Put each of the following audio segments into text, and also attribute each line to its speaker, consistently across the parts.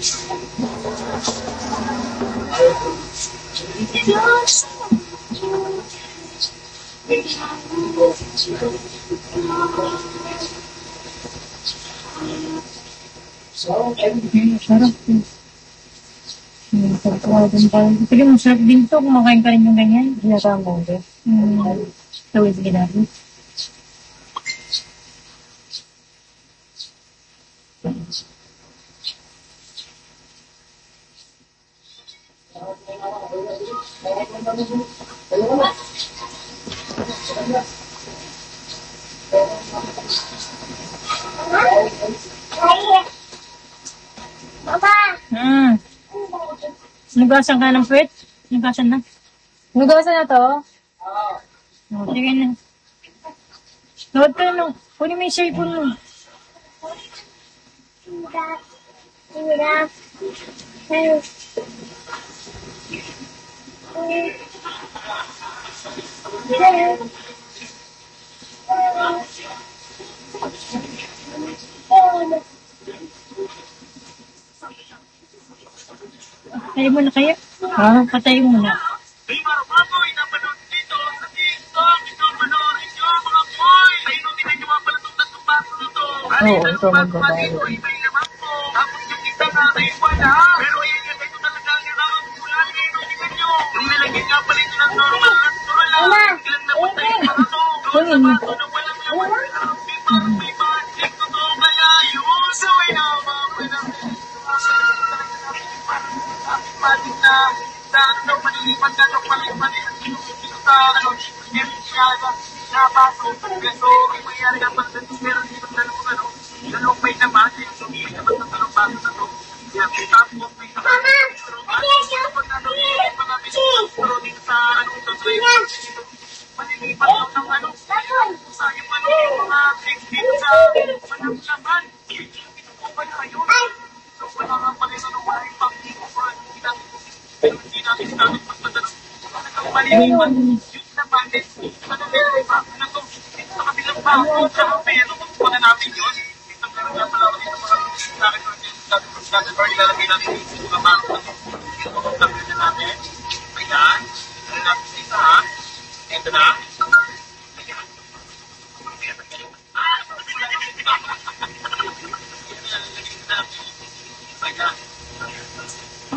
Speaker 1: Sarap din. Sige, masarap din to. Kumakain ka rin yung ganyan.
Speaker 2: Ginasama mo din.
Speaker 1: Tawid ka natin.
Speaker 3: Mama!
Speaker 1: Nugasan ka ng puwet? Nugasan na?
Speaker 2: Nugasan na to?
Speaker 1: Oh, sige na. Tawad ka na. Kunin mo yung cellphone mo. Patay mo na kaya?
Speaker 2: Ha?
Speaker 1: Patay mo na.
Speaker 2: Oo, ito magbabayo. Kunin mo.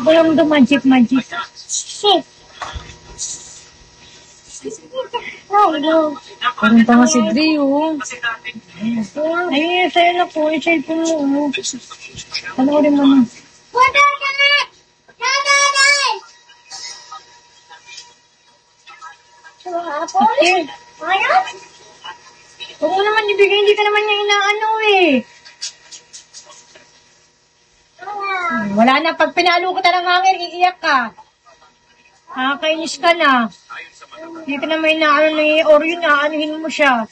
Speaker 1: Walang the magic.
Speaker 3: Shit! Oh, no.
Speaker 2: Parang pa nga si Dre, oh.
Speaker 1: Ayun, sa'yo na po. Yung cellphone mo. Panoorin mo na. Okay. Huwag mo naman ibigay. Hindi ka naman niya inaano eh. Wala na. Pag pinalo ka ng hangin, iiyak ka. Nakakainis ka na. Hindi ka naman inaano na i-or yun. Aanuhin mo siya.